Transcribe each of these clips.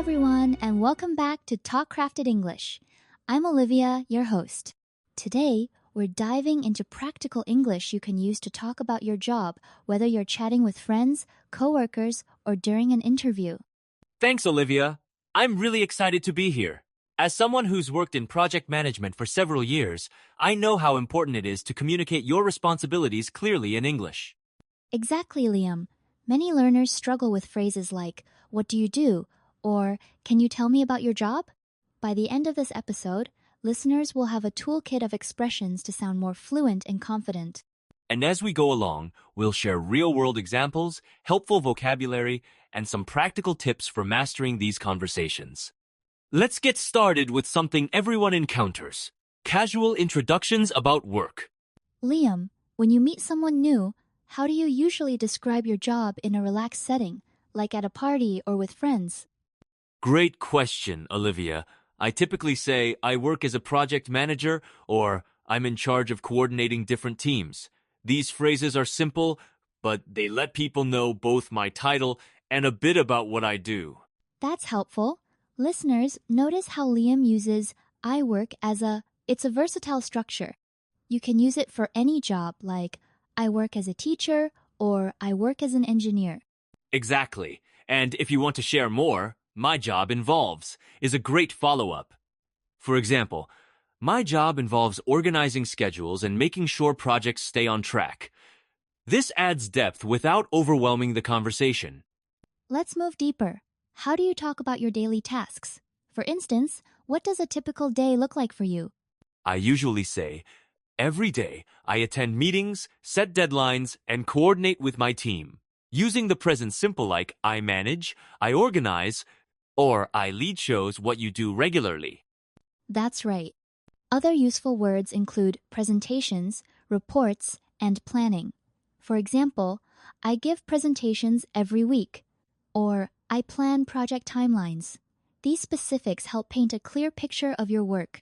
everyone, and welcome back to Talk Crafted English. I'm Olivia, your host. Today, we're diving into practical English you can use to talk about your job, whether you're chatting with friends, coworkers, or during an interview. Thanks, Olivia. I'm really excited to be here. As someone who's worked in project management for several years, I know how important it is to communicate your responsibilities clearly in English. Exactly, Liam. Many learners struggle with phrases like, "What do you do?" or "Can you tell me about your job?" By the end of this episode, listeners will have a toolkit of expressions to sound more fluent and confident. And as we go along, we'll share real-world examples, helpful vocabulary, and some practical tips for mastering these conversations. Let's get started with something everyone encounters: casual introductions about work. Liam, when you meet someone new, how do you usually describe your job in a relaxed setting, like at a party or with friends? Great question, Olivia. I typically say I work as a project manager or I'm in charge of coordinating different teams. These phrases are simple, but they let people know both my title and a bit about what I do. That's helpful. Listeners, notice how Liam uses "I work" it's a versatile structure. You can use it for any job, like "I work as a teacher" or "I work as an engineer." Exactly. And if you want to share more, "my job involves" is a great follow-up. For example, my job involves organizing schedules and making sure projects stay on track. This adds depth without overwhelming the conversation. Let's move deeper. How do you talk about your daily tasks? For instance, what does a typical day look like for you? I usually say, every day I attend meetings, set deadlines, and coordinate with my team. Using the present simple like I manage, I organize, or I lead shows what you do regularly. That's right. Other useful words include presentations, reports, and planning. For example, I give presentations every week, or I plan project timelines. These specifics help paint a clear picture of your work.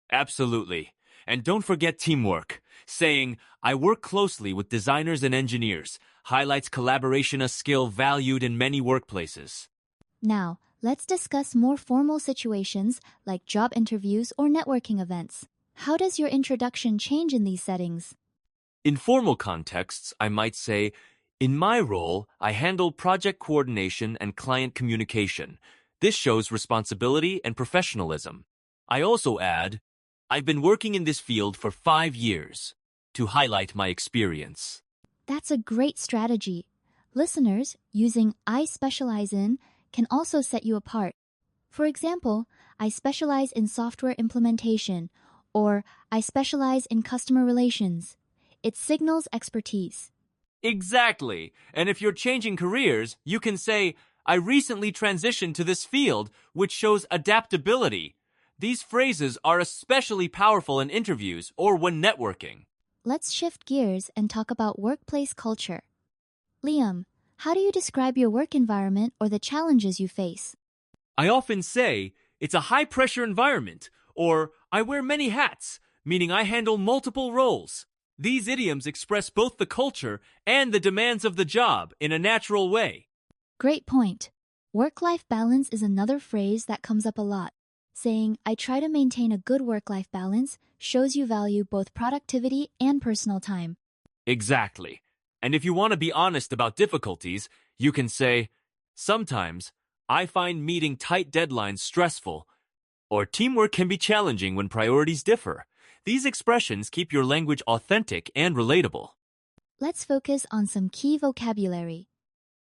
Absolutely. And don't forget teamwork. Saying, I work closely with designers and engineers, highlights collaboration, a skill valued in many workplaces. Now, let's discuss more formal situations like job interviews or networking events. How does your introduction change in these settings? In formal contexts, I might say, in my role, I handle project coordination and client communication. This shows responsibility and professionalism. I also add, I've been working in this field for 5 years, to highlight my experience. That's a great strategy. Listeners, using "I specialize in" can also set you apart. For example, "I specialize in software implementation," or "I specialize in customer relations." It signals expertise. Exactly. And if you're changing careers, you can say, I recently transitioned to this field, which shows adaptability. These phrases are especially powerful in interviews or when networking. Let's shift gears and talk about workplace culture. Liam, how do you describe your work environment or the challenges you face? I often say, it's a high-pressure environment, or I wear many hats, meaning I handle multiple roles. These idioms express both the culture and the demands of the job in a natural way. Great point. Work-life balance is another phrase that comes up a lot. Saying, "I try to maintain a good work-life balance" shows you value both productivity and personal time. Exactly. And if you want to be honest about difficulties, you can say, sometimes I find meeting tight deadlines stressful, or teamwork can be challenging when priorities differ. These expressions keep your language authentic and relatable. Let's focus on some key vocabulary.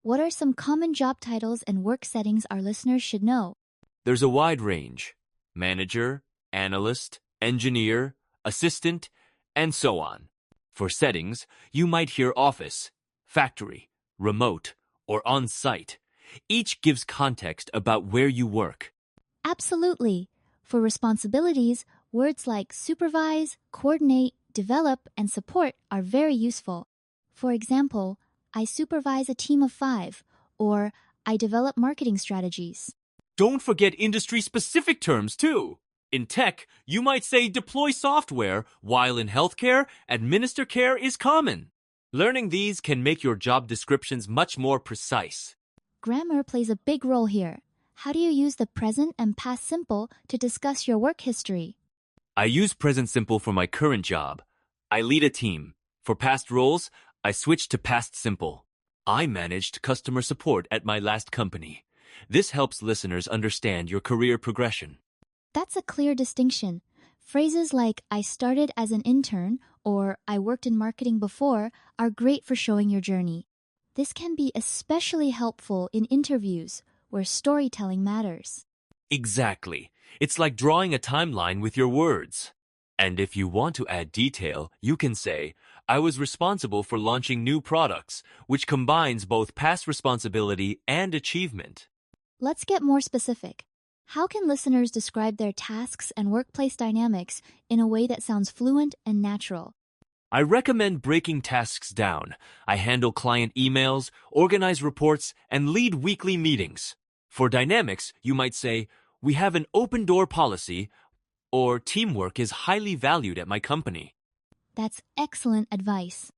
What are some common job titles and work settings our listeners should know? There's a wide range: manager, analyst, engineer, assistant, and so on. For settings, you might hear office, factory, remote, or on-site. Each gives context about where you work. Absolutely. For responsibilities, words like supervise, coordinate, develop, and support are very useful. For example, I supervise a team of 5, or I develop marketing strategies. Don't forget industry-specific terms, too. In tech, you might say deploy software, while in healthcare, administer care is common. Learning these can make your job descriptions much more precise. Grammar plays a big role here. How do you use the present and past simple to discuss your work history? I use present simple for my current job. I lead a team. For past roles, I switched to past simple. I managed customer support at my last company. This helps listeners understand your career progression. That's a clear distinction. Phrases like I started as an intern or I worked in marketing before are great for showing your journey. This can be especially helpful in interviews where storytelling matters. Exactly. It's like drawing a timeline with your words. And if you want to add detail, you can say, I was responsible for launching new products, which combines both past responsibility and achievement. Let's get more specific. How can listeners describe their tasks and workplace dynamics in a way that sounds fluent and natural? I recommend breaking tasks down. I handle client emails, organize reports, and lead weekly meetings. For dynamics, you might say, we have an open door policy, or teamwork is highly valued at my company. That's excellent advice.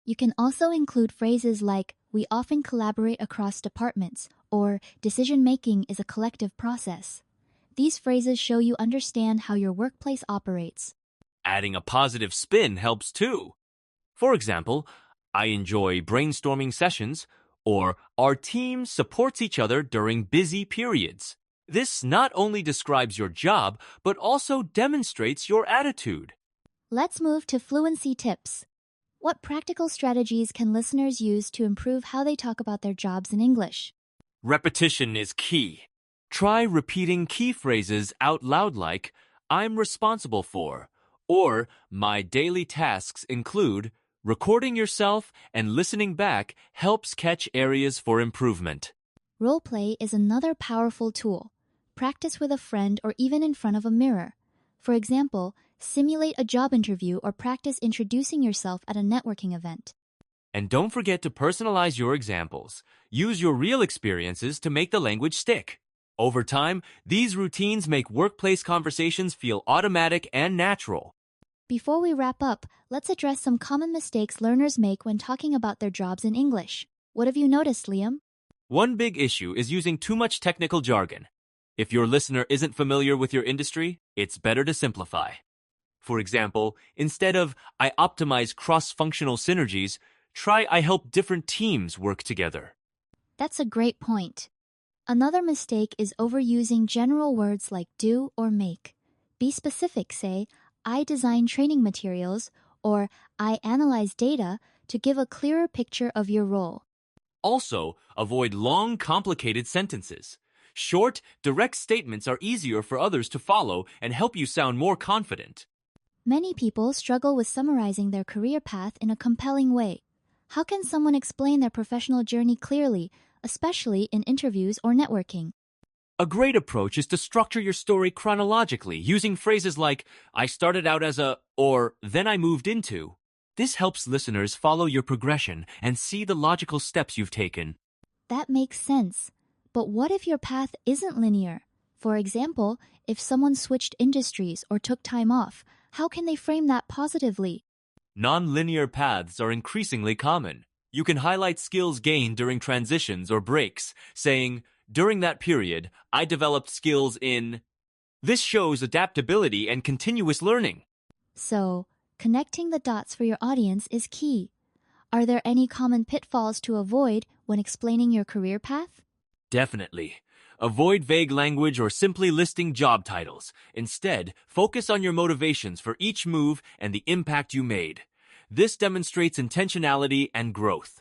You can also include phrases like, we often collaborate across departments, or decision-making is a collective process. These phrases show you understand how your workplace operates. Adding a positive spin helps too. For example, I enjoy brainstorming sessions, or our team supports each other during busy periods. This not only describes your job, but also demonstrates your attitude. Let's move to fluency tips. What practical strategies can listeners use to improve how they talk about their jobs in English? Repetition is key. Try repeating key phrases out loud like, I'm responsible for, or my daily tasks include. Recording yourself and listening back helps catch areas for improvement. Roleplay is another powerful tool. Practice with a friend or even in front of a mirror. For example, simulate a job interview or practice introducing yourself at a networking event. And don't forget to personalize your examples. Use your real experiences to make the language stick. Over time, these routines make workplace conversations feel automatic and natural. Before we wrap up, let's address some common mistakes learners make when talking about their jobs in English. What have you noticed, Liam? One big issue is using too much technical jargon. If your listener isn't familiar with your industry, it's better to simplify. For example, instead of I optimize cross-functional synergies, try I help different teams work together. That's a great point. Another mistake is overusing general words like do or make. Be specific, say, I design training materials, or I analyze data to give a clearer picture of your role. Also, avoid long, complicated sentences. Short, direct statements are easier for others to follow and help you sound more confident. Many people struggle with summarizing their career path in a compelling way. How can someone explain their professional journey clearly, especially in interviews or networking? A great approach is to structure your story chronologically, using phrases like, I started out as a, or then I moved into. This helps listeners follow your progression and see the logical steps you've taken. That makes sense. But what if your path isn't linear? For example, if someone switched industries or took time off, how can they frame that positively? Non-linear paths are increasingly common. You can highlight skills gained during transitions or breaks, saying, during that period, I developed skills in. This shows adaptability and continuous learning. So, connecting the dots for your audience is key. Are there any common pitfalls to avoid when explaining your career path? Definitely. Avoid vague language or simply listing job titles. Instead, focus on your motivations for each move and the impact you made. This demonstrates intentionality and growth.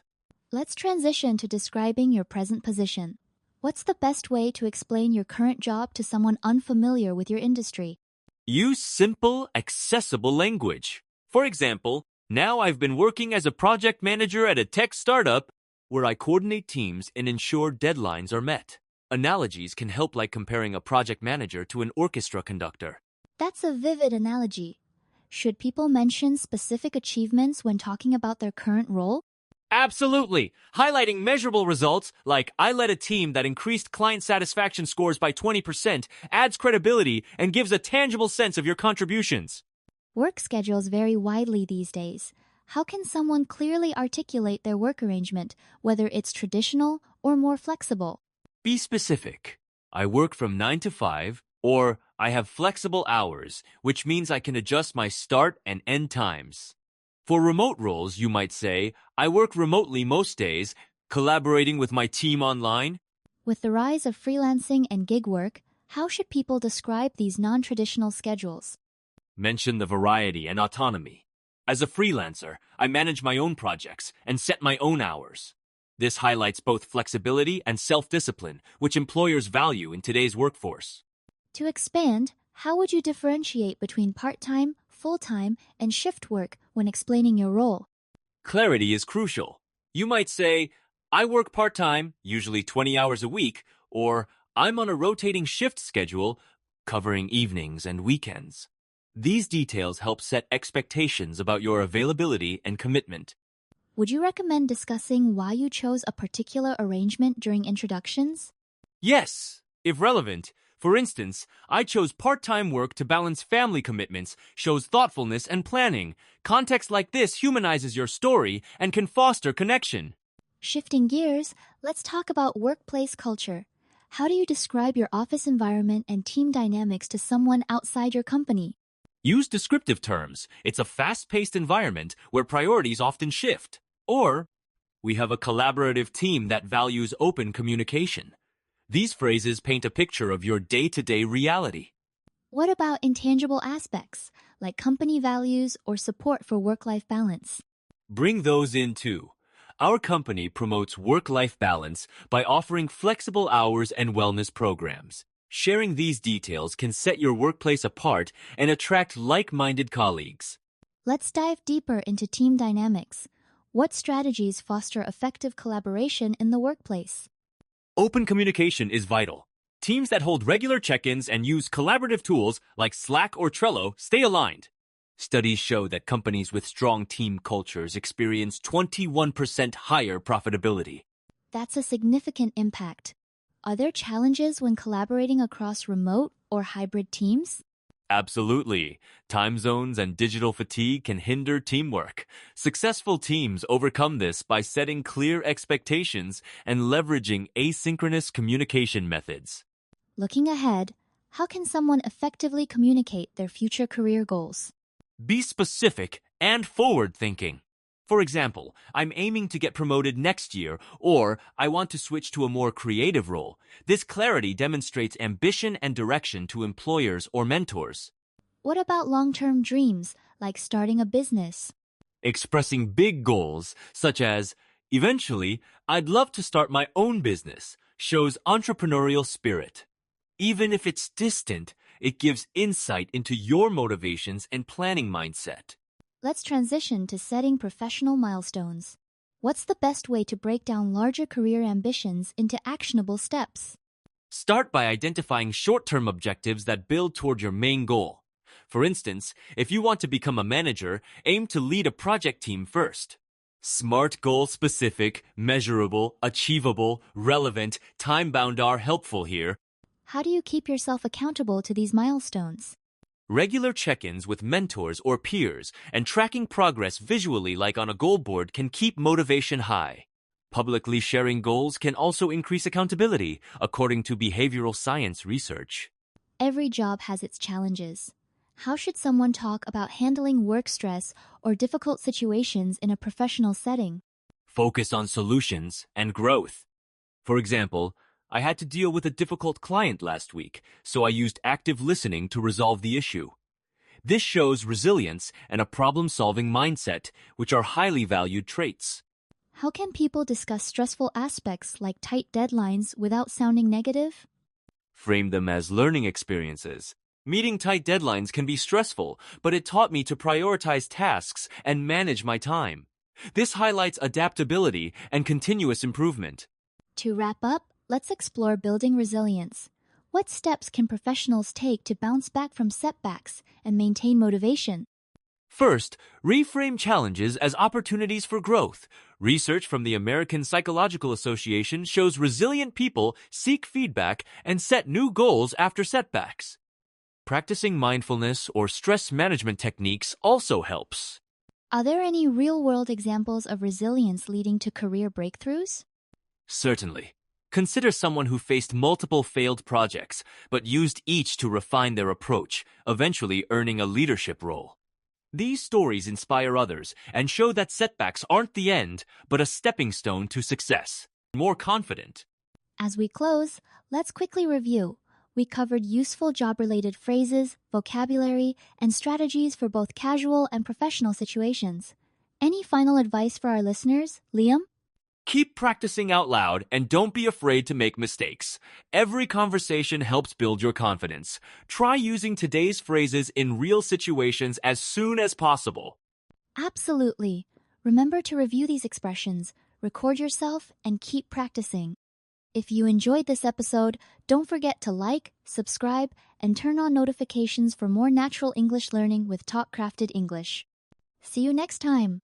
Let's transition to describing your present position. What's the best way to explain your current job to someone unfamiliar with your industry? Use simple, accessible language. For example, now I've been working as a project manager at a tech startup where I coordinate teams and ensure deadlines are met. Analogies can help, like comparing a project manager to an orchestra conductor. That's a vivid analogy. Should people mention specific achievements when talking about their current role? Absolutely! Highlighting measurable results, like I led a team that increased client satisfaction scores by 20%, adds credibility and gives a tangible sense of your contributions. Work schedules vary widely these days. How can someone clearly articulate their work arrangement, whether it's traditional or more flexible? Be specific. I work from 9 to 5, or I have flexible hours, which means I can adjust my start and end times. For remote roles, you might say, I work remotely most days, collaborating with my team online. With the rise of freelancing and gig work, how should people describe these non-traditional schedules? Mention the variety and autonomy. As a freelancer, I manage my own projects and set my own hours. This highlights both flexibility and self-discipline, which employers value in today's workforce. To expand, how would you differentiate between part-time, full-time, and shift work when explaining your role? Clarity is crucial. You might say, I work part-time, usually 20 hours a week, or I'm on a rotating shift schedule, covering evenings and weekends. These details help set expectations about your availability and commitment. Would you recommend discussing why you chose a particular arrangement during introductions? Yes, if relevant. For instance, I chose part-time work to balance family commitments, shows thoughtfulness and planning. Context like this humanizes your story and can foster connection. Shifting gears, let's talk about workplace culture. How do you describe your office environment and team dynamics to someone outside your company? Use descriptive terms. It's a fast-paced environment where priorities often shift. Or, we have a collaborative team that values open communication. These phrases paint a picture of your day-to-day reality. What about intangible aspects, like company values or support for work-life balance? Bring those in too. Our company promotes work-life balance by offering flexible hours and wellness programs. Sharing these details can set your workplace apart and attract like-minded colleagues. Let's dive deeper into team dynamics. What strategies foster effective collaboration in the workplace? Open communication is vital. Teams that hold regular check-ins and use collaborative tools like Slack or Trello stay aligned. Studies show that companies with strong team cultures experience 21% higher profitability. That's a significant impact. Are there challenges when collaborating across remote or hybrid teams? Absolutely. Time zones and digital fatigue can hinder teamwork. Successful teams overcome this by setting clear expectations and leveraging asynchronous communication methods. Looking ahead, how can someone effectively communicate their future career goals? Be specific and forward-thinking. For example, I'm aiming to get promoted next year, or I want to switch to a more creative role. This clarity demonstrates ambition and direction to employers or mentors. What about long-term dreams, like starting a business? Expressing big goals, such as, eventually, I'd love to start my own business, shows entrepreneurial spirit. Even if it's distant, it gives insight into your motivations and planning mindset. Let's transition to setting professional milestones. What's the best way to break down larger career ambitions into actionable steps? Start by identifying short-term objectives that build toward your main goal. For instance, if you want to become a manager, aim to lead a project team first. SMART goal-specific, measurable, achievable, relevant, time-bound are helpful here. How do you keep yourself accountable to these milestones? Regular check-ins with mentors or peers and tracking progress visually like on a goal board can keep motivation high. Publicly sharing goals can also increase accountability, according to behavioral science research. Every job has its challenges. How should someone talk about handling work stress or difficult situations in a professional setting? Focus on solutions and growth. For example, I had to deal with a difficult client last week, so I used active listening to resolve the issue. This shows resilience and a problem-solving mindset, which are highly valued traits. How can people discuss stressful aspects like tight deadlines without sounding negative? Frame them as learning experiences. Meeting tight deadlines can be stressful, but it taught me to prioritize tasks and manage my time. This highlights adaptability and continuous improvement. To wrap up, let's explore building resilience. What steps can professionals take to bounce back from setbacks and maintain motivation? First, reframe challenges as opportunities for growth. Research from the American Psychological Association shows resilient people seek feedback and set new goals after setbacks. Practicing mindfulness or stress management techniques also helps. Are there any real-world examples of resilience leading to career breakthroughs? Certainly. Consider someone who faced multiple failed projects, but used each to refine their approach, eventually earning a leadership role. These stories inspire others and show that setbacks aren't the end, but a stepping stone to success. More confident. As we close, let's quickly review. We covered useful job-related phrases, vocabulary, and strategies for both casual and professional situations. Any final advice for our listeners, Liam? Keep practicing out loud and don't be afraid to make mistakes. Every conversation helps build your confidence. Try using today's phrases in real situations as soon as possible. Absolutely. Remember to review these expressions, record yourself, and keep practicing. If you enjoyed this episode, don't forget to like, subscribe, and turn on notifications for more natural English learning with Talk Crafted English. See you next time.